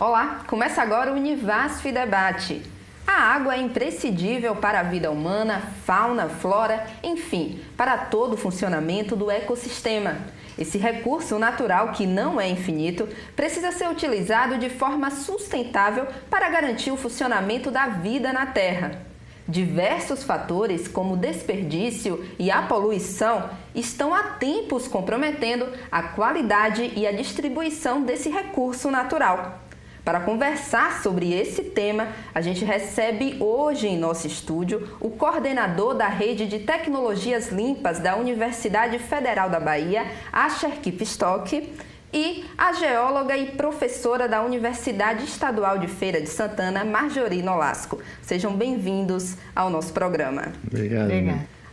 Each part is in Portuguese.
Olá, começa agora o Univasf Debate. A água é imprescindível para a vida humana, fauna, flora, enfim, para todo o funcionamento do ecossistema. Esse recurso natural, que não é infinito, precisa ser utilizado de forma sustentável para garantir o funcionamento da vida na Terra. Diversos fatores, como o desperdício e a poluição, estão há tempos comprometendo a qualidade e a distribuição desse recurso natural. Para conversar sobre esse tema, a gente recebe hoje em nosso estúdio o coordenador da Rede de Tecnologias Limpas da Universidade Federal da Bahia, Asher Kipstock, e a geóloga e professora da Universidade Estadual de Feira de Santana, Marjorie Nolasco. Sejam bem-vindos ao nosso programa. Obrigado.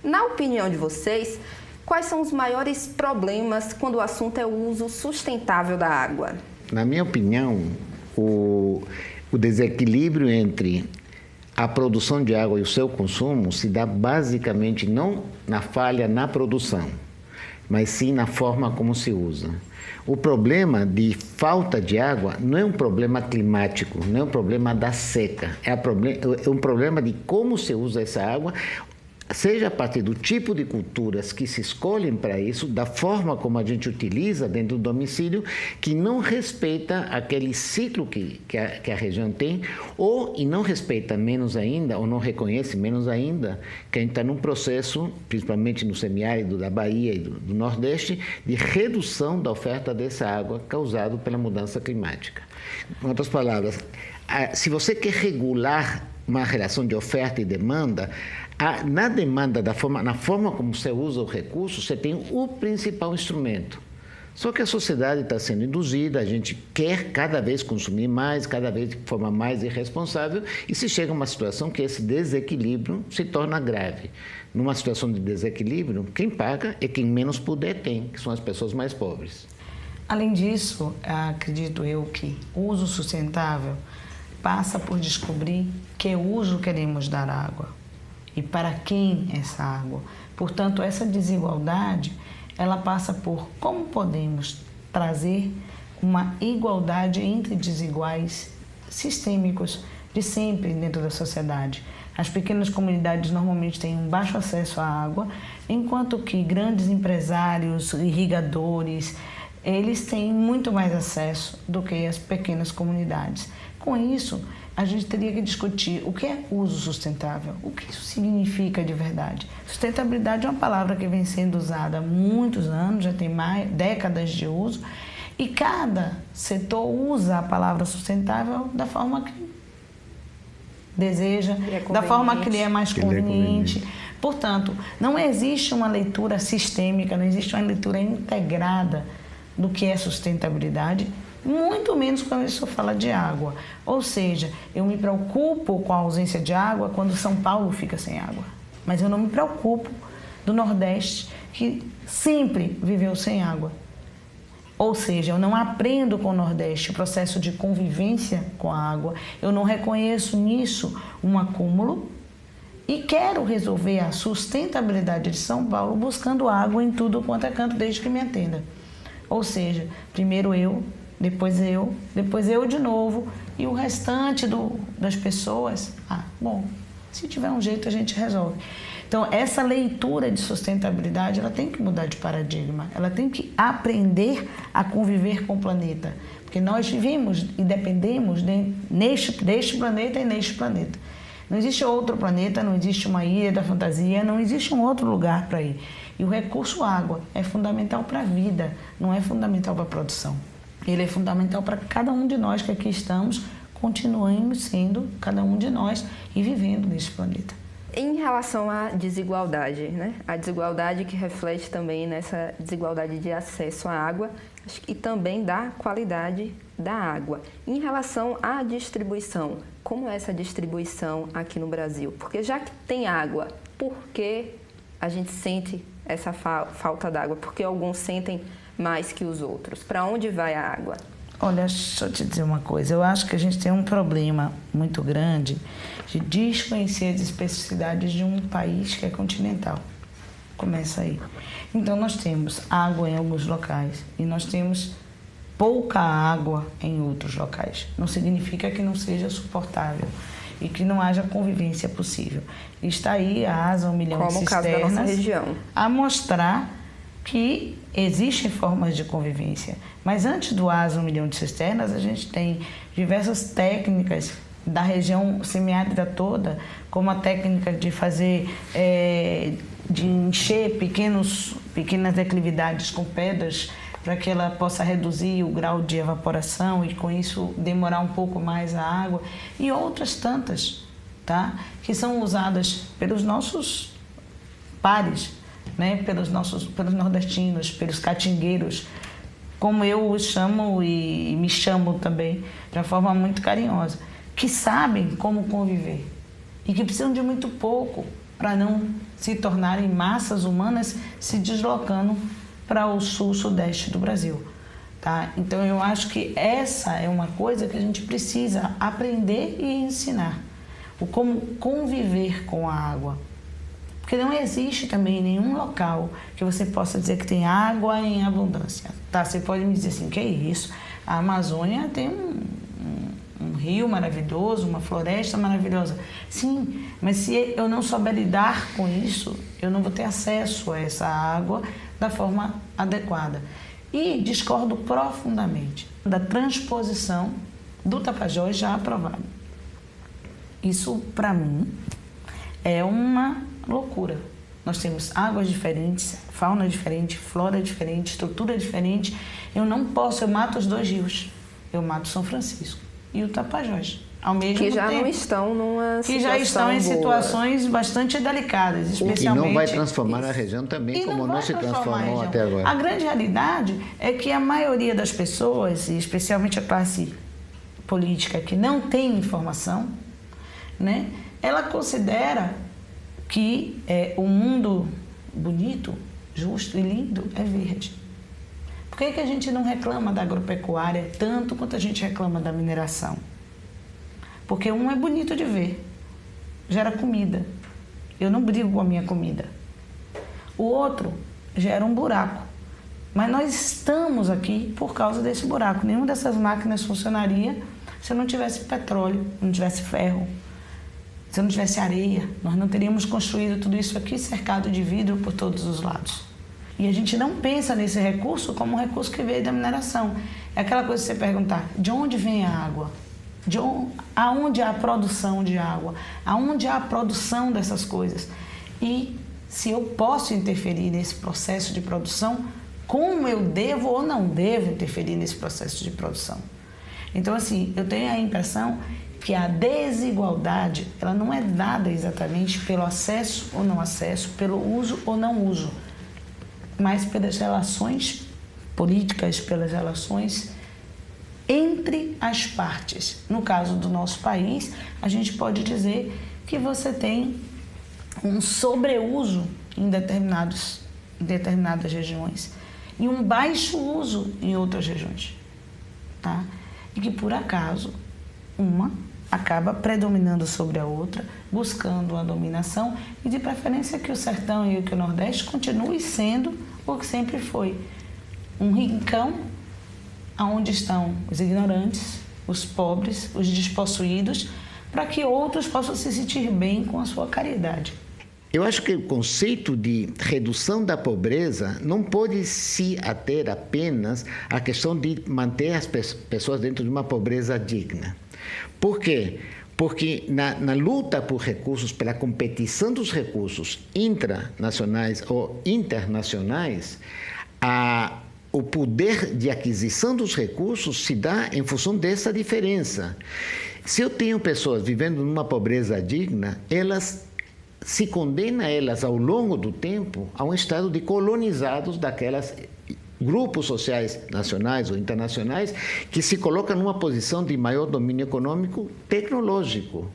Na opinião de vocês, quais são os maiores problemas quando o assunto é o uso sustentável da água? Na minha opinião, o desequilíbrio entre a produção de água e o seu consumo se dá basicamente não na falha na produção, mas sim na forma como se usa. O problema de falta de água não é um problema climático, não é um problema da seca, é um problema de como se usa essa água, seja a partir do tipo de culturas que se escolhem para isso, da forma como a gente utiliza dentro do domicílio, que não respeita aquele ciclo que a região tem, e não respeita menos ainda, ou não reconhece menos ainda, que a gente está num processo, principalmente no semiárido da Bahia e do Nordeste, de redução da oferta dessa água causado pela mudança climática. Em outras palavras, se você quer regular uma relação de oferta e demanda, na demanda, na forma como você usa o recurso, você tem o principal instrumento. Só que a sociedade está sendo induzida, a gente quer cada vez consumir mais, cada vez de forma mais irresponsável, e se chega a uma situação que esse desequilíbrio se torna grave. Numa situação de desequilíbrio, quem paga é quem menos poder tem, que são as pessoas mais pobres. Além disso, acredito eu que o uso sustentável passa por descobrir que uso queremos dar à água e para quem essa água. Portanto, essa desigualdade, ela passa por como podemos trazer uma igualdade entre desiguais sistêmicos de sempre dentro da sociedade. As pequenas comunidades normalmente têm um baixo acesso à água, enquanto que grandes empresários, irrigadores, eles têm muito mais acesso do que as pequenas comunidades. Com isso, a gente teria que discutir o que é uso sustentável, o que isso significa de verdade. Sustentabilidade é uma palavra que vem sendo usada há muitos anos, já tem décadas de uso, e cada setor usa a palavra sustentável da forma que deseja, da forma que lhe é mais conveniente. Portanto, não existe uma leitura sistêmica, não existe uma leitura integrada do que é sustentabilidade, muito menos quando isso fala de água. Ou seja, eu me preocupo com a ausência de água quando São Paulo fica sem água. Mas eu não me preocupo do Nordeste, que sempre viveu sem água. Ou seja, eu não aprendo com o Nordeste o processo de convivência com a água, eu não reconheço nisso um acúmulo e quero resolver a sustentabilidade de São Paulo buscando água em tudo quanto é canto, desde que me atenda. Ou seja, primeiro eu, depois eu de novo, e o restante das pessoas, bom, se tiver um jeito a gente resolve. Então, essa leitura de sustentabilidade, ela tem que mudar de paradigma, ela tem que aprender a conviver com o planeta, porque nós vivemos e dependemos deste planeta e neste planeta. Não existe outro planeta, não existe uma ilha da fantasia, não existe um outro lugar para ir. E o recurso água é fundamental para a vida, não é fundamental para a produção. Ele é fundamental para cada um de nós que aqui estamos, continuemos sendo cada um de nós e vivendo neste planeta. Em relação à desigualdade, né? A desigualdade que reflete também nessa desigualdade de acesso à água e também da qualidade da água. Em relação à distribuição, como é essa distribuição aqui no Brasil? Porque já que tem água, por que a gente sente essa falta d'água? Porque alguns sentem mais que os outros. Para onde vai a água? Olha, deixa eu te dizer uma coisa. Eu acho que a gente tem um problema muito grande de desconhecer as especificidades de um país que é continental. Começa aí. Então, nós temos água em alguns locais e nós temos pouca água em outros locais. Não significa que não seja suportável e que não haja convivência possível. Está aí a ASA 1 milhão de cisternas, como o caso da nossa região, a mostrar que existem formas de convivência. Mas antes do ASA 1 milhão de cisternas, a gente tem diversas técnicas da região semiárida toda, como a técnica de fazer, de encher pequenas declividades com pedras, para que ela possa reduzir o grau de evaporação e com isso demorar um pouco mais a água, e outras tantas, tá? Que são usadas pelos nossos pares, né? pelos nordestinos, pelos catingueiros, como eu os chamo e me chamo também, de uma forma muito carinhosa, que sabem como conviver e que precisam de muito pouco para não se tornarem massas humanas se deslocando para o sul-sudeste do Brasil, tá? Então eu acho que essa é uma coisa que a gente precisa aprender e ensinar, o como conviver com a água, porque não existe também nenhum local que você possa dizer que tem água em abundância, tá? Você pode me dizer assim, que é isso? A Amazônia tem um rio maravilhoso, uma floresta maravilhosa. Sim, mas se eu não souber lidar com isso, eu não vou ter acesso a essa água da forma adequada. E discordo profundamente da transposição do Tapajós já aprovado. Isso, para mim, é uma loucura. Nós temos águas diferentes, fauna diferente, flora diferente, estrutura diferente. Eu não posso, eu mato os dois rios. Eu mato São Francisco e o Tapajós, ao mesmo tempo. Que já não estão numa situação que já estão em boa. Situações bastante delicadas, especialmente. E não vai transformar a região também como não se transformou até agora. A grande realidade é que a maioria das pessoas, e especialmente a classe política que não tem informação, né, ela considera que o mundo bonito, justo e lindo é verde. Por que a gente não reclama da agropecuária tanto quanto a gente reclama da mineração? Porque um é bonito de ver, gera comida. Eu não brigo com a minha comida. O outro gera um buraco. Mas nós estamos aqui por causa desse buraco. Nenhuma dessas máquinas funcionaria se não tivesse petróleo, não tivesse ferro, se não tivesse areia. Nós não teríamos construído tudo isso aqui cercado de vidro por todos os lados. E a gente não pensa nesse recurso como um recurso que veio da mineração. É aquela coisa de você perguntar, de onde vem a água? Aonde há a produção de água? Aonde há a produção dessas coisas? E se eu posso interferir nesse processo de produção, como eu devo ou não devo interferir nesse processo de produção? Então, assim, eu tenho a impressão que a desigualdade, ela não é dada exatamente pelo acesso ou não acesso, pelo uso ou não uso, mas pelas relações políticas, pelas relações entre as partes. No caso do nosso país, a gente pode dizer que você tem um sobreuso em determinadas regiões e um baixo uso em outras regiões, tá? E que, por acaso, uma acaba predominando sobre a outra, buscando a dominação e, de preferência, que o sertão e que o Nordeste continue sendo o que sempre foi. Um rincão onde estão os ignorantes, os pobres, os despossuídos, para que outros possam se sentir bem com a sua caridade. Eu acho que o conceito de redução da pobreza não pode se ater apenas à questão de manter as pessoas dentro de uma pobreza digna. Por quê? Porque na luta por recursos, pela competição dos recursos intranacionais ou internacionais, o poder de aquisição dos recursos se dá em função dessa diferença. Se eu tenho pessoas vivendo numa pobreza digna, se condena elas ao longo do tempo a um estado de colonizados daquelas grupos sociais nacionais ou internacionais que se colocam numa posição de maior domínio econômico tecnológico.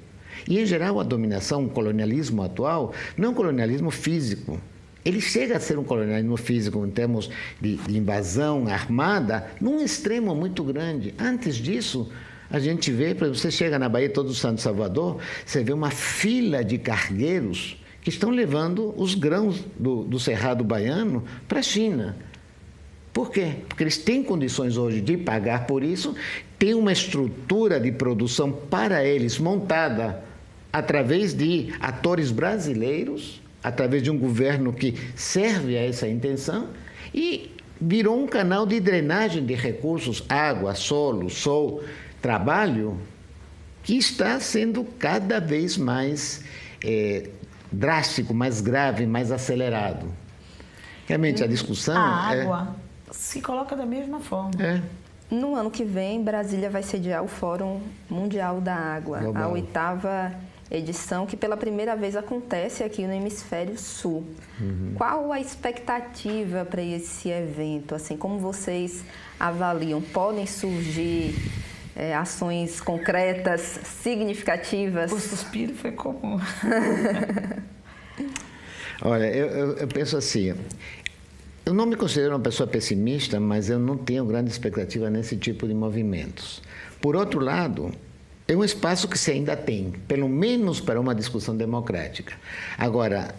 E, em geral, a dominação, o colonialismo atual, não é um colonialismo físico. Ele chega a ser um colonialismo físico em termos de invasão armada, num extremo muito grande. Antes disso, a gente vê, por exemplo, você chega na Baía Todos os Santos, Salvador, você vê uma fila de cargueiros que estão levando os grãos do Cerrado Baiano para a China. Por quê? Porque eles têm condições hoje de pagar por isso, tem uma estrutura de produção para eles montada através de atores brasileiros, através de um governo que serve a essa intenção e virou um canal de drenagem de recursos, água, solo, sol, trabalho, que está sendo cada vez mais drástico, mais grave, mais acelerado. Realmente a discussão... A água se coloca da mesma forma. No ano que vem, Brasília vai sediar o Fórum Mundial da Água, a 8ª edição, que pela primeira vez acontece aqui no Hemisfério Sul. Qual a expectativa para esse evento? Assim, como vocês avaliam? Podem surgir ações concretas, significativas? O suspiro foi comum. Olha, eu penso assim, eu não me considero uma pessoa pessimista, mas eu não tenho grande expectativa nesse tipo de movimentos. Por outro lado, é um espaço que se ainda tem, pelo menos para uma discussão democrática. Agora,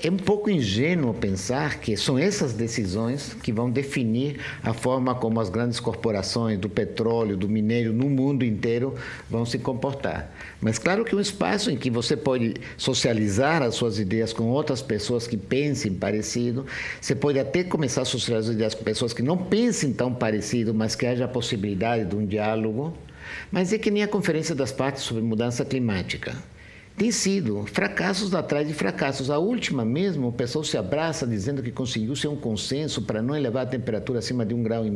é um pouco ingênuo pensar que são essas decisões que vão definir a forma como as grandes corporações do petróleo, do minério, no mundo inteiro vão se comportar. Mas claro que é um espaço em que você pode socializar as suas ideias com outras pessoas que pensem parecido, você pode até começar a socializar as ideias com pessoas que não pensem tão parecido, mas que haja a possibilidade de um diálogo. Mas é que nem a Conferência das Partes sobre Mudança Climática. Tem sido fracassos atrás de fracassos. A última mesmo, o pessoal se abraça dizendo que conseguiu ser um consenso para não elevar a temperatura acima de 1,5 graus,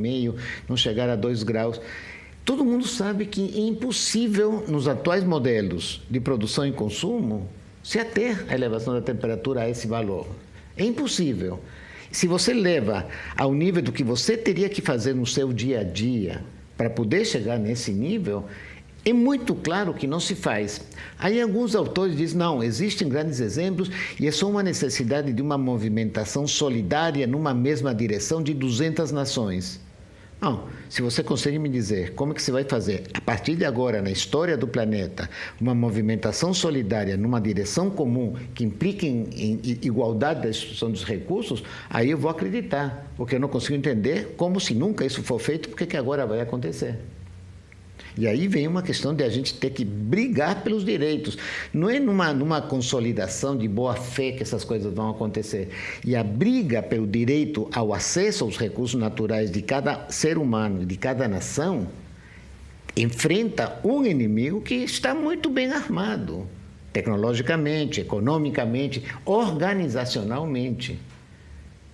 não chegar a 2 graus. Todo mundo sabe que é impossível, nos atuais modelos de produção e consumo, se ater a elevação da temperatura a esse valor. É impossível. Se você leva ao nível do que você teria que fazer no seu dia a dia para poder chegar nesse nível, é muito claro que não se faz. Aí alguns autores dizem, não, existem grandes exemplos e é só uma necessidade de uma movimentação solidária numa mesma direção de 200 nações. Não, se você consegue me dizer como é que você vai fazer, a partir de agora, na história do planeta, uma movimentação solidária numa direção comum que implique em igualdade da distribuição dos recursos, aí eu vou acreditar, porque eu não consigo entender como, se nunca isso for feito, por que agora vai acontecer. E aí vem uma questão de a gente ter que brigar pelos direitos. Não é numa consolidação de boa-fé que essas coisas vão acontecer. E a briga pelo direito ao acesso aos recursos naturais de cada ser humano, de cada nação, enfrenta um inimigo que está muito bem armado, tecnologicamente, economicamente, organizacionalmente.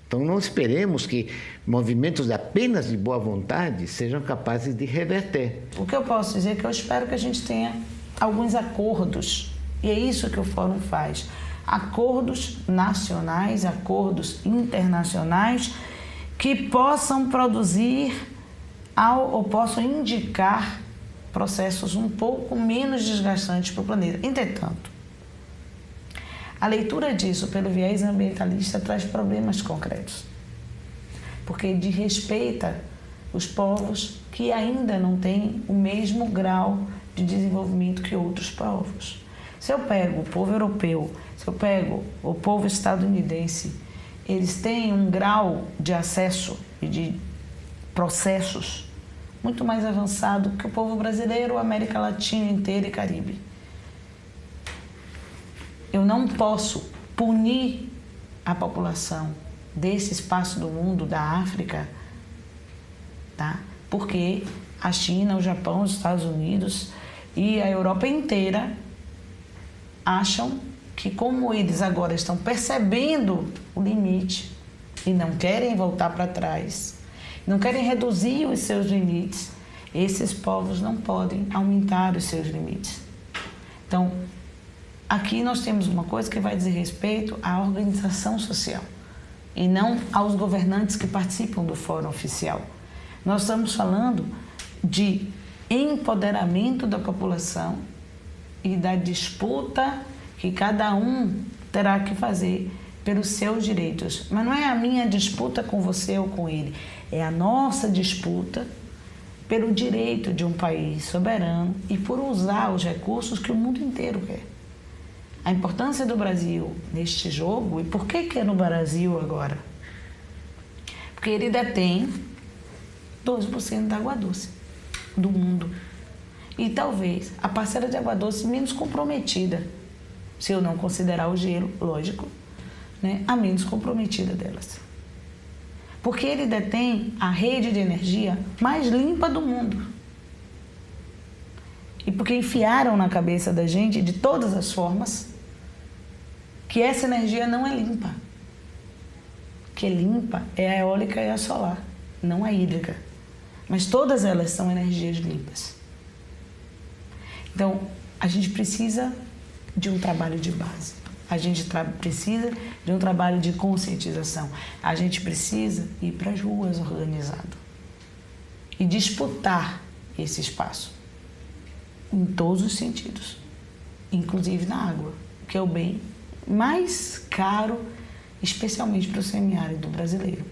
Então, não esperemos que movimentos apenas de boa vontade sejam capazes de reverter. O que eu posso dizer é que eu espero que a gente tenha alguns acordos, e é isso que o Fórum faz. Acordos nacionais, acordos internacionais que possam produzir ou possam indicar processos um pouco menos desgastantes para o planeta. Entretanto, a leitura disso pelo viés ambientalista traz problemas concretos, porque desrespeita os povos que ainda não têm o mesmo grau de desenvolvimento que outros povos. Se eu pego o povo europeu, se eu pego o povo estadunidense, eles têm um grau de acesso e de processos muito mais avançado que o povo brasileiro, América Latina inteira e Caribe. Eu não posso punir a população desse espaço do mundo, da África, tá? Porque a China, o Japão, os Estados Unidos e a Europa inteira acham que, como eles agora estão percebendo o limite e não querem voltar para trás, não querem reduzir os seus limites, esses povos não podem aumentar os seus limites. Então, aqui nós temos uma coisa que vai dizer respeito à organização social e não aos governantes que participam do fórum oficial. Nós estamos falando de empoderamento da população e da disputa que cada um terá que fazer pelos seus direitos. Mas não é a minha disputa com você ou com ele, é a nossa disputa pelo direito de um país soberano e por usar os recursos que o mundo inteiro quer. A importância do Brasil neste jogo, e por que é no Brasil agora? Porque Porque ele detém 12% da água doce do mundo. E talvez a parcela de água doce menos comprometida, se eu não considerar o gelo, lógico, né, a menos comprometida delas. Porque ele detém a rede de energia mais limpa do mundo. E porque enfiaram na cabeça da gente, de todas as formas, que essa energia não é limpa. Que limpa é a eólica e a solar, não a hídrica. Mas todas elas são energias limpas. Então, a gente precisa de um trabalho de base. A gente precisa de um trabalho de conscientização. A gente precisa ir para as ruas organizado e disputar esse espaço em todos os sentidos, inclusive na água, que é o bem mais caro, especialmente para o semiárido brasileiro.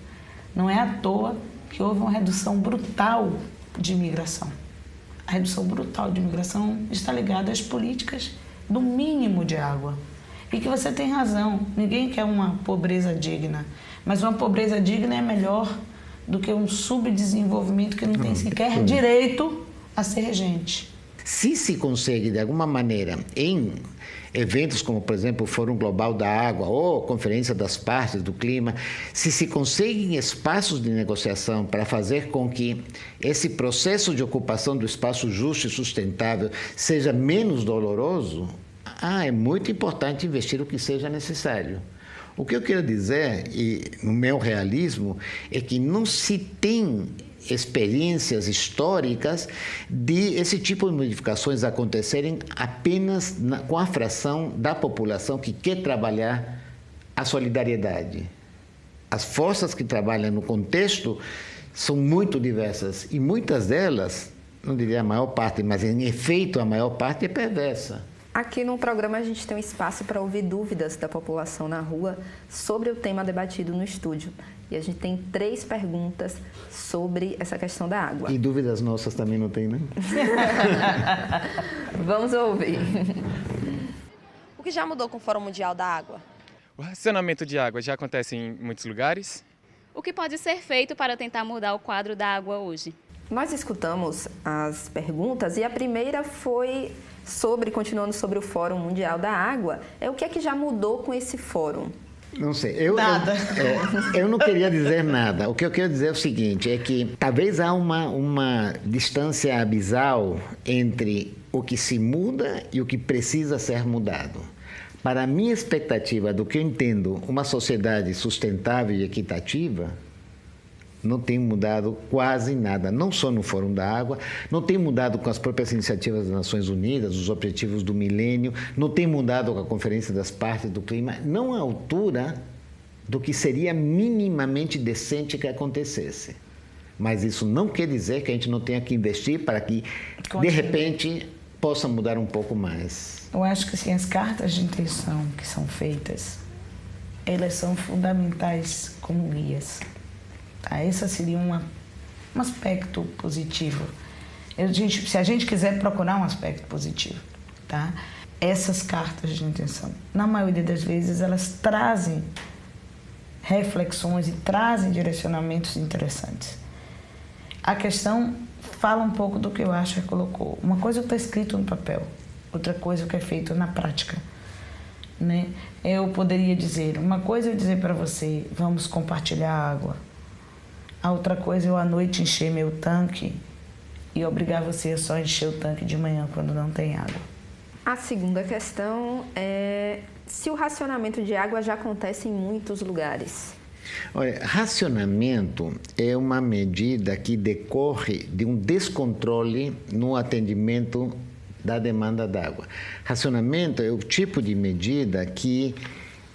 Não é à toa que houve uma redução brutal de imigração. A redução brutal de imigração está ligada às políticas do mínimo de água. E que você tem razão, ninguém quer uma pobreza digna, mas uma pobreza digna é melhor do que um subdesenvolvimento que não tem sequer direito a ser regente. Se se consegue, de alguma maneira, em eventos como, por exemplo, o Fórum Global da Água ou Conferência das Partes do Clima, se conseguem espaços de negociação para fazer com que esse processo de ocupação do espaço justo e sustentável seja menos doloroso, é muito importante investir o que seja necessário. O que eu quero dizer, e no meu realismo, é que não se tem experiências históricas de esse tipo de modificações acontecerem apenas com a fração da população que quer trabalhar a solidariedade. As forças que trabalham no contexto são muito diversas e muitas delas, não diria a maior parte, mas em efeito a maior parte é perversa. Aqui no programa a gente tem um espaço para ouvir dúvidas da população na rua sobre o tema debatido no estúdio. E a gente tem 3 perguntas sobre essa questão da água. E dúvidas nossas também não tem, né? Vamos ouvir. O que já mudou com o Fórum Mundial da Água? O racionamento de água já acontece em muitos lugares. O que pode ser feito para tentar mudar o quadro da água hoje? Nós escutamos as perguntas e a primeira foi continuando sobre o Fórum Mundial da Água. O que é que já mudou com esse fórum? Não sei. Nada. Eu não queria dizer nada. O que eu quero dizer é o seguinte, é que talvez há uma distância abissal entre o que se muda e o que precisa ser mudado. Para a minha expectativa do que eu entendo uma sociedade sustentável e equitativa, não tem mudado quase nada, não só no Fórum da Água, não tem mudado com as próprias iniciativas das Nações Unidas, os Objetivos do Milênio, não tem mudado com a Conferência das Partes do Clima, não à altura do que seria minimamente decente que acontecesse. Mas isso não quer dizer que a gente não tenha que investir para que, de repente, possa mudar um pouco mais. Eu acho que assim, as cartas de intenção que são feitas, elas são fundamentais como guias. Tá? Esse seria um aspecto positivo. Se a gente quiser procurar um aspecto positivo, tá? Essas cartas de intenção, na maioria das vezes, elas trazem reflexões e trazem direcionamentos interessantes. A questão fala um pouco do que eu acho que colocou. Uma coisa está escrito no papel, outra coisa é o que é feito na prática. Né? Eu poderia dizer, uma coisa é dizer para você, vamos compartilhar água. A outra coisa é eu à noite encher meu tanque e obrigar você a só encher o tanque de manhã quando não tem água. A segunda questão é se o racionamento de água já acontece em muitos lugares. Olha, racionamento é uma medida que decorre de um descontrole no atendimento da demanda d'água. Racionamento é o tipo de medida que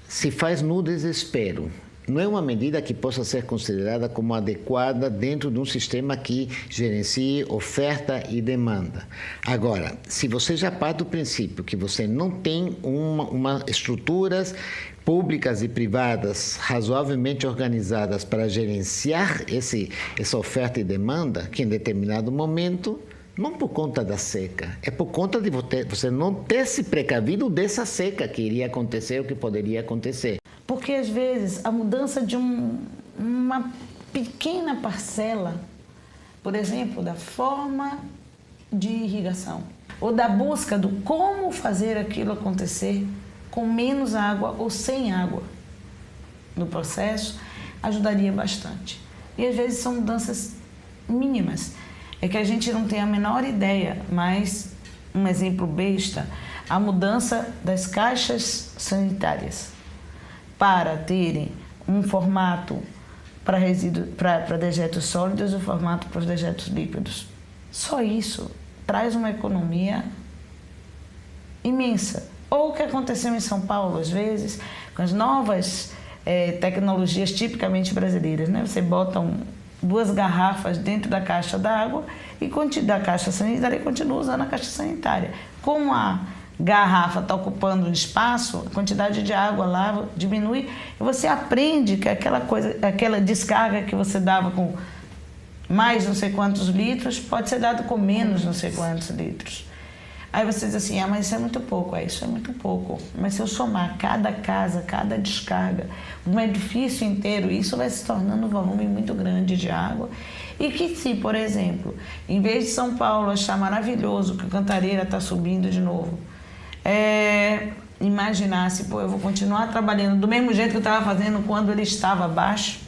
se faz no desespero. Não é uma medida que possa ser considerada como adequada dentro de um sistema que gerencie oferta e demanda. Agora, se você já parte do princípio que você não tem estruturas públicas e privadas razoavelmente organizadas para gerenciar essa oferta e demanda, que em determinado momento, não por conta da seca, é por conta de você não ter se precavido dessa seca que iria acontecer ou que poderia acontecer. Porque, às vezes, a mudança de uma pequena parcela, por exemplo, da forma de irrigação, ou da busca do como fazer aquilo acontecer com menos água ou sem água no processo, ajudaria bastante. E às vezes são mudanças mínimas, é que a gente não tem a menor ideia, mas um exemplo besta, a mudança das caixas sanitárias para terem um formato para dejetos sólidos e um formato para os dejetos líquidos. Só isso traz uma economia imensa. Ou o que aconteceu em São Paulo, às vezes, com as novas tecnologias tipicamente brasileiras, né? Você bota 2 garrafas dentro da caixa d'água e da caixa sanitária e continua usando a caixa sanitária. Como a garrafa está ocupando um espaço, a quantidade de água lá diminui e você aprende que aquela descarga que você dava com mais não sei quantos litros pode ser dado com menos não sei quantos litros. Aí você diz assim, mas isso é muito pouco. Isso é muito pouco. Mas se eu somar cada casa, cada descarga, um edifício inteiro, isso vai se tornando um volume muito grande de água. E que se, por exemplo, em vez de São Paulo achar maravilhoso que o Cantareira está subindo de novo, imaginasse, eu vou continuar trabalhando do mesmo jeito que eu estava fazendo quando ele estava abaixo,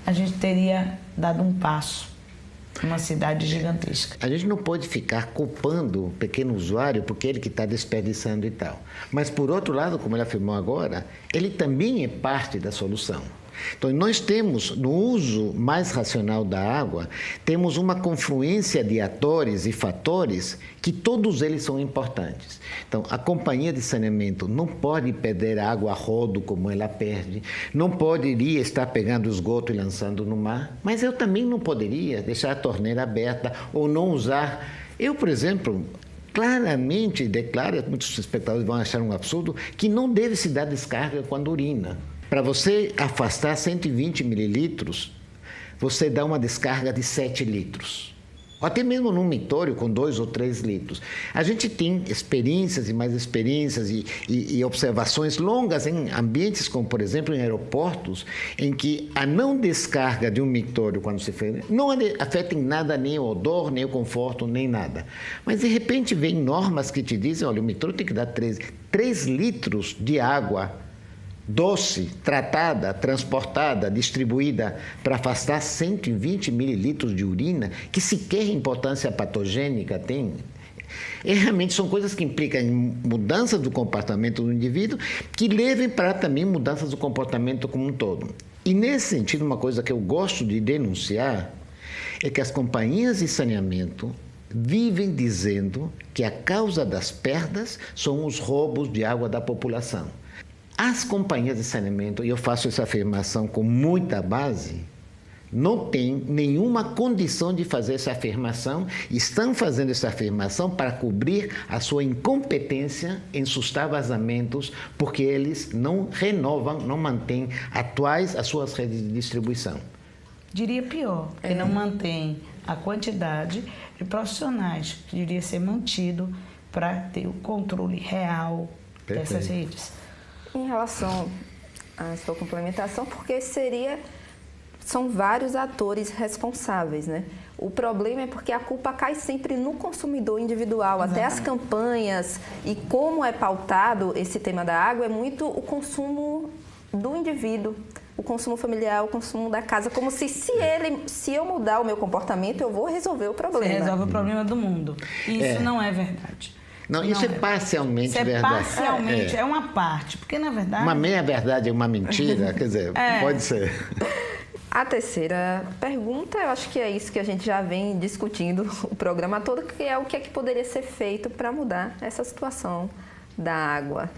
a gente teria dado um passo. Uma cidade gigantesca. A gente não pode ficar culpando o pequeno usuário porque ele que está desperdiçando e tal. Mas, por outro lado, como ele afirmou agora, ele também é parte da solução. Então, nós temos, no uso mais racional da água, temos uma confluência de atores e fatores que todos eles são importantes. Então, a companhia de saneamento não pode perder água a rodo como ela perde, não poderia estar pegando esgoto e lançando no mar, mas eu também não poderia deixar a torneira aberta ou não usar. Eu, por exemplo, claramente declaro, muitos espectadores vão achar um absurdo, que não deve se dar descarga quando urina. Para você afastar 120 mililitros, você dá uma descarga de 7 litros. Ou até mesmo num mictório com 2 ou 3 litros. A gente tem experiências e mais experiências e observações longas em ambientes como, por exemplo, em aeroportos, em que a não descarga de um mictório quando se fez não afeta em nada nem o odor, nem o conforto, nem nada. Mas, de repente, vem normas que te dizem, olha, o mictório tem que dar 3 litros de água doce, tratada, transportada, distribuída para afastar 120 mililitros de urina, que sequer importância patogênica tem. E realmente são coisas que implicam em mudanças do comportamento do indivíduo, que levem para também mudanças do comportamento como um todo. E nesse sentido, uma coisa que eu gosto de denunciar é que as companhias de saneamento vivem dizendo que a causa das perdas são os roubos de água da população. As companhias de saneamento, e eu faço essa afirmação com muita base, não têm nenhuma condição de fazer essa afirmação, estão fazendo essa afirmação para cobrir a sua incompetência em sustar vazamentos, porque eles não renovam, não mantêm atuais as suas redes de distribuição. Diria pior, que não mantém a quantidade de profissionais que deveria ser mantido para ter o controle real dessas redes. Em relação à sua complementação, porque são vários atores responsáveis, né? O problema é porque a culpa cai sempre no consumidor individual. Exatamente. Até as campanhas e como é pautado esse tema da água é muito o consumo do indivíduo, o consumo familiar, o consumo da casa, como se eu mudar o meu comportamento, eu vou resolver o problema. Você resolve o problema do mundo. Isso não é verdade. Não, isso é parcialmente verdade. Parcialmente, é uma parte, porque na verdade... Uma meia-verdade é uma mentira, quer dizer, pode ser. A terceira pergunta, eu acho que é isso que a gente já vem discutindo o programa todo, que é o que poderia ser feito para mudar essa situação da água.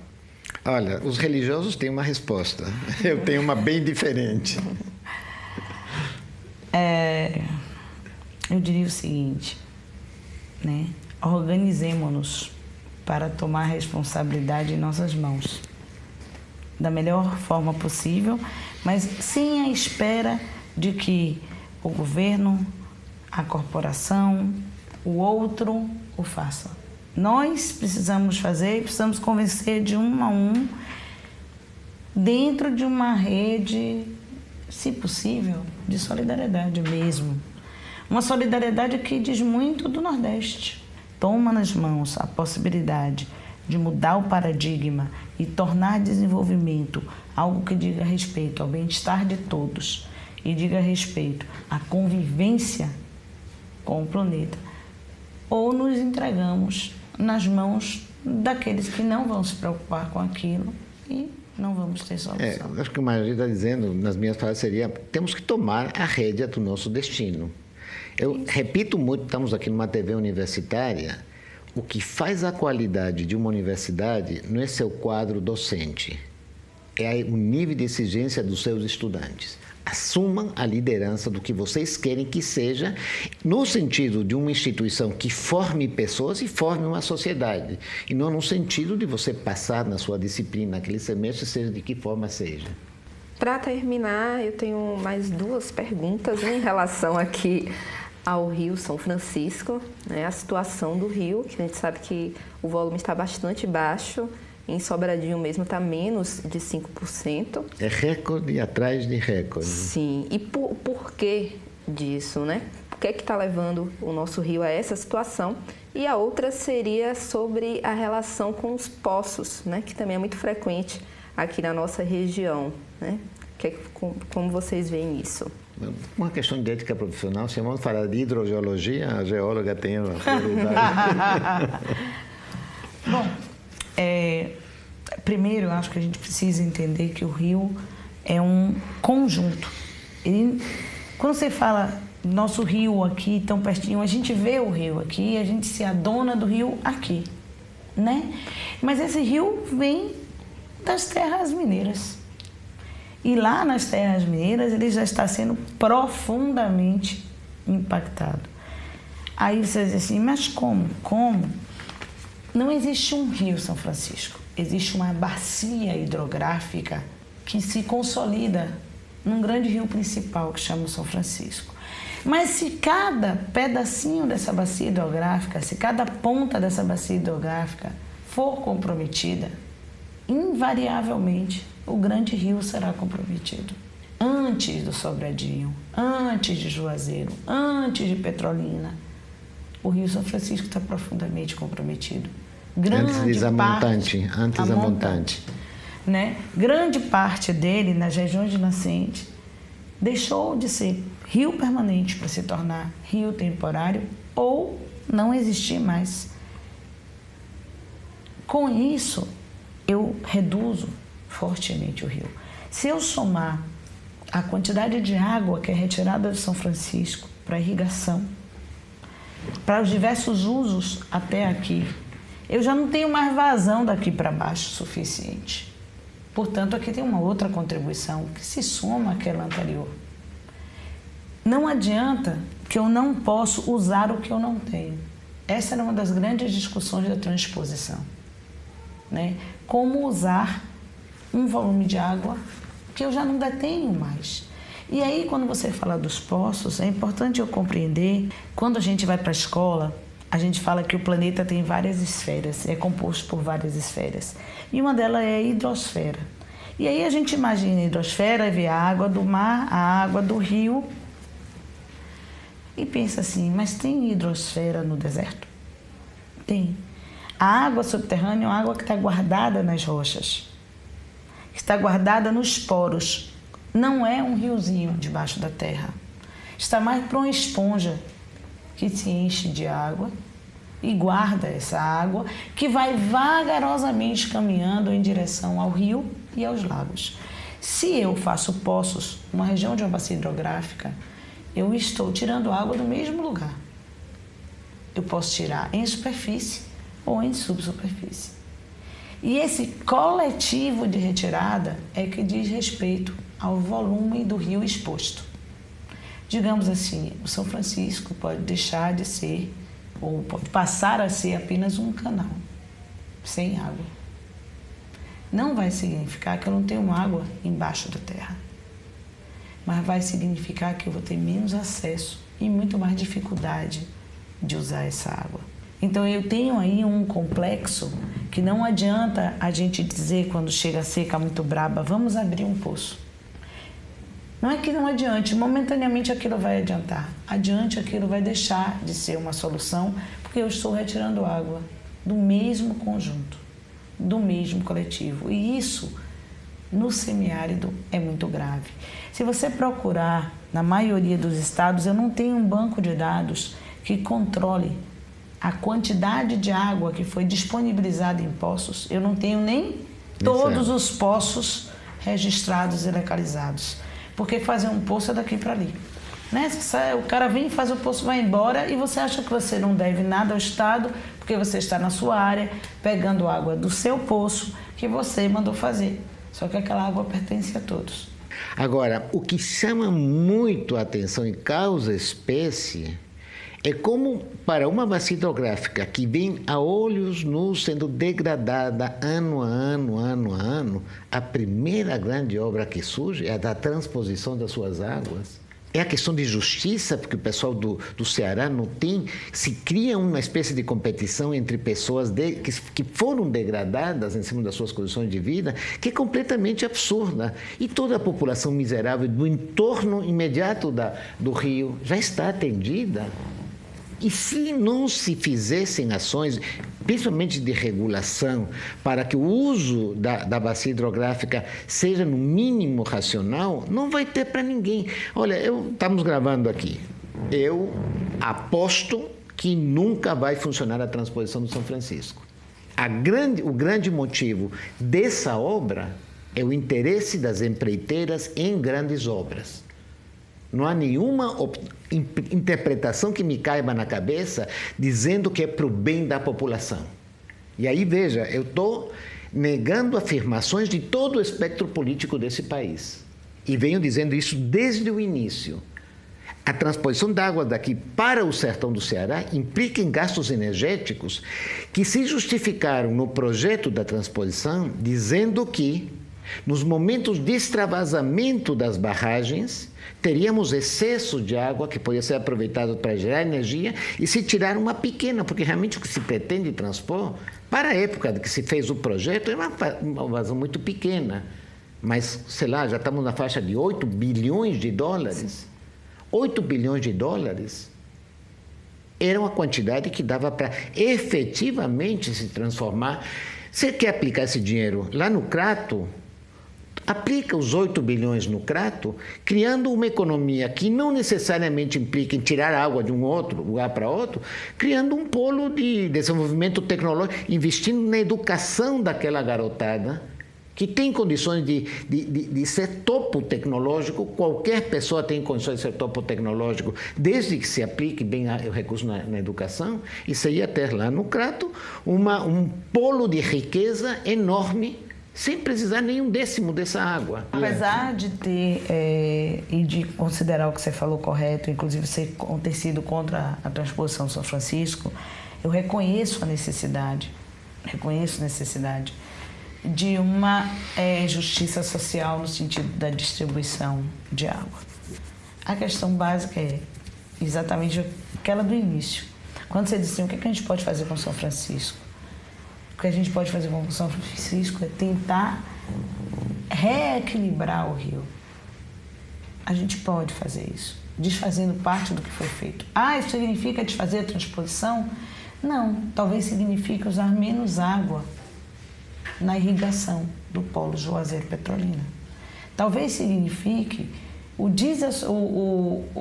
Olha, os religiosos têm uma resposta, eu tenho uma bem diferente. Eu diria o seguinte, né? Organizemo-nos para tomar a responsabilidade em nossas mãos, da melhor forma possível, mas sem a espera de que o governo, a corporação, o outro o faça. Nós precisamos fazer, precisamos convencer de um a um, dentro de uma rede se possível, de solidariedade mesmo. Uma solidariedade que diz muito do Nordeste. Toma nas mãos a possibilidade de mudar o paradigma e tornar desenvolvimento algo que diga respeito ao bem-estar de todos e diga respeito à convivência com o planeta, ou nos entregamos nas mãos daqueles que não vão se preocupar com aquilo e não vamos ter solução. Acho que o Maria está dizendo, nas minhas palavras, seria: temos que tomar a rédea do nosso destino. Eu repito muito, estamos aqui numa TV universitária, o que faz a qualidade de uma universidade não é seu quadro docente, é o nível de exigência dos seus estudantes. Assumam a liderança do que vocês querem que seja, no sentido de uma instituição que forme pessoas e forme uma sociedade, e não no sentido de você passar na sua disciplina, naquele semestre, seja de que forma seja. Para terminar, eu tenho mais 2 perguntas em relação aqui ao Rio São Francisco, né? A situação do rio, que a gente sabe que o volume está bastante baixo, em Sobradinho mesmo está menos de 5%. É recorde atrás de recorde. Sim, e por que disso, né? Por que está levando o nosso rio a essa situação? E a outra seria sobre a relação com os poços, né? Que também é muito frequente aqui na nossa região, né? Como vocês veem isso? Uma questão de ética profissional, se vamos falar de hidrogeologia, a geóloga tem uma prioridade. Bom, primeiro, eu acho que a gente precisa entender que o rio é um conjunto. Quando você fala nosso rio aqui, tão pertinho, a gente vê o rio aqui, a gente se adona do rio aqui, né? Mas esse rio vem das terras mineiras. E lá nas terras mineiras ele já está sendo profundamente impactado. Aí você diz assim, mas como? Como? Não existe um rio São Francisco, existe uma bacia hidrográfica que se consolida num grande rio principal que chama São Francisco. Mas se cada pedacinho dessa bacia hidrográfica, se cada ponta dessa bacia hidrográfica for comprometida, invariavelmente o grande rio será comprometido. Antes do Sobradinho, antes de Juazeiro, antes de Petrolina, o Rio São Francisco está profundamente comprometido. Antes a montante. Né? Grande parte dele, nas regiões de nascente, deixou de ser rio permanente para se tornar rio temporário ou não existir mais. Com isso, eu reduzo fortemente o rio. Se eu somar a quantidade de água que é retirada de São Francisco para irrigação, para os diversos usos até aqui, eu já não tenho mais vazão daqui para baixo suficiente. Portanto, aqui tem uma outra contribuição que se soma àquela anterior. Não adianta que eu não posso usar o que eu não tenho. Essa era uma das grandes discussões da transposição, né? Como usar um volume de água que eu já não detenho mais. E aí, quando você fala dos poços, é importante eu compreender, quando a gente vai para a escola, a gente fala que o planeta tem várias esferas, é composto por várias esferas. E uma delas é a hidrosfera. E aí a gente imagina a hidrosfera e vê a água do mar, a água do rio, e pensa assim, mas tem hidrosfera no deserto? Tem. A água subterrânea é uma água que está guardada nas rochas, está guardada nos poros. Não é um riozinho debaixo da terra. Está mais para uma esponja que se enche de água e guarda essa água que vai vagarosamente caminhando em direção ao rio e aos lagos. Se eu faço poços, uma região de uma bacia hidrográfica, eu estou tirando água do mesmo lugar. Eu posso tirar em superfície ou em subsuperfície. E esse coletivo de retirada é que diz respeito ao volume do rio exposto. Digamos assim, o São Francisco pode deixar de ser, ou pode passar a ser apenas um canal, sem água. Não vai significar que eu não tenho água embaixo da terra, mas vai significar que eu vou ter menos acesso e muito mais dificuldade de usar essa água. Então eu tenho aí um complexo que não adianta a gente dizer quando chega a seca muito braba, vamos abrir um poço. Não é que não adiante, momentaneamente aquilo vai adiantar. Adiante aquilo vai deixar de ser uma solução, porque eu estou retirando água do mesmo conjunto, do mesmo coletivo. E isso, no semiárido, é muito grave. Se você procurar, na maioria dos estados, eu não tenho um banco de dados que controle a quantidade de água que foi disponibilizada em poços. Eu não tenho nem todos os poços registrados e localizados. Porque fazer um poço é daqui para ali. Né? O cara vem, faz o poço, vai embora e você acha que você não deve nada ao Estado porque você está na sua área pegando água do seu poço que você mandou fazer. Só que aquela água pertence a todos. Agora, o que chama muito a atenção e causa espécie é como, para uma bacia hidrográfica que vem a olhos nus sendo degradada ano a ano, a primeira grande obra que surge é a da transposição das suas águas. É a questão de justiça, porque o pessoal do Ceará não tem... Se cria uma espécie de competição entre pessoas que foram degradadas em cima das suas condições de vida, que é completamente absurda. E toda a população miserável do entorno imediato do rio já está atendida. E se não se fizessem ações, principalmente de regulação, para que o uso da bacia hidrográfica seja no mínimo racional, não vai ter para ninguém. Olha, estamos gravando aqui. Eu aposto que nunca vai funcionar a transposição do São Francisco. O grande motivo dessa obra é o interesse das empreiteiras em grandes obras. Não há nenhuma interpretação que me caiba na cabeça dizendo que é para o bem da população. E aí, veja, eu estou negando afirmações de todo o espectro político desse país. E venho dizendo isso desde o início. A transposição da água daqui para o sertão do Ceará implica em gastos energéticos que se justificaram no projeto da transposição dizendo que, nos momentos de extravasamento das barragens, teríamos excesso de água que poderia ser aproveitado para gerar energia e se tirar uma pequena, porque realmente o que se pretende transpor, para a época que se fez o projeto, é uma vazão muito pequena. Mas, sei lá, já estamos na faixa de 8 bilhões de dólares. 8 bilhões de dólares era uma quantidade que dava para efetivamente se transformar. Você quer aplicar esse dinheiro lá no Crato? Aplica os 8 bilhões no Crato, criando uma economia que não necessariamente implica em tirar água de um outro lugar para outro, criando um polo de desenvolvimento tecnológico, investindo na educação daquela garotada, que tem condições de ser topo tecnológico. Qualquer pessoa tem condições de ser topo tecnológico, desde que se aplique bem o recurso na educação. E você ia ter lá no Crato um polo de riqueza enorme, sem precisar nenhum décimo dessa água. Apesar de ter e de considerar o que você falou correto, inclusive você ter sido contra a transposição de São Francisco, eu reconheço a necessidade de uma justiça social no sentido da distribuição de água. A questão básica é exatamente aquela do início. Quando você disse o que a gente pode fazer com São Francisco? O que a gente pode fazer com São Francisco é tentar reequilibrar o rio. A gente pode fazer isso, desfazendo parte do que foi feito. Isso significa desfazer a transposição? Não, talvez signifique usar menos água na irrigação do polo Juazeiro Petrolina. Talvez signifique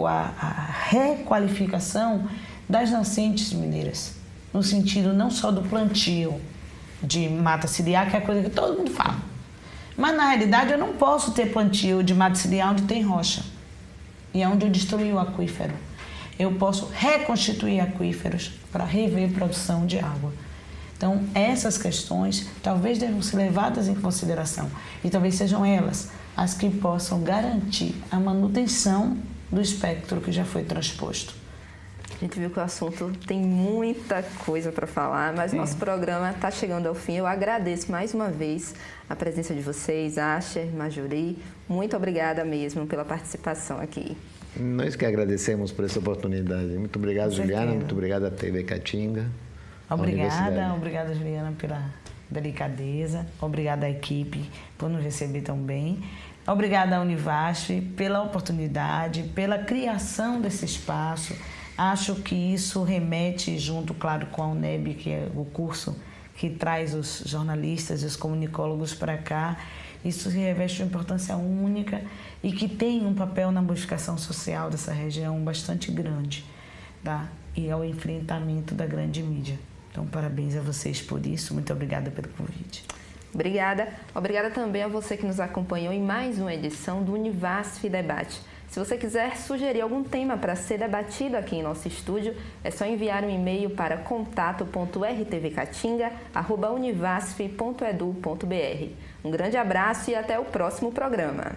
a requalificação das nascentes mineiras, no sentido não só do plantio de mata ciliar, que é a coisa que todo mundo fala. Mas, na realidade, eu não posso ter plantio de mata ciliar onde tem rocha e é onde eu destruí o aquífero. Eu posso reconstituir aquíferos para rever produção de água. Então, essas questões talvez devam ser levadas em consideração e talvez sejam elas as que possam garantir a manutenção do espectro que já foi transposto. A gente viu que o assunto tem muita coisa para falar, mas nosso programa está chegando ao fim. Eu agradeço mais uma vez a presença de vocês, Asher, Marjorie. Muito obrigada mesmo pela participação aqui. Nós que agradecemos por essa oportunidade. Muito obrigado, Juliana. Muito obrigado à TV Caatinga. Obrigada, Juliana, pela delicadeza. Obrigada à equipe por nos receber tão bem. Obrigada à Univasf pela oportunidade, pela criação desse espaço. Acho que isso remete, junto, claro, com a UNEB, que é o curso que traz os jornalistas e os comunicólogos para cá. Isso reveste uma importância única e que tem um papel na modificação social dessa região bastante grande, tá? E ao enfrentamento da grande mídia. Então, parabéns a vocês por isso. Muito obrigada pelo convite. Obrigada. Obrigada também a você que nos acompanhou em mais uma edição do Univasf Debate. Se você quiser sugerir algum tema para ser debatido aqui em nosso estúdio, é só enviar um e-mail para contato.rtvcatinga@univasf.edu.br. Um grande abraço e até o próximo programa.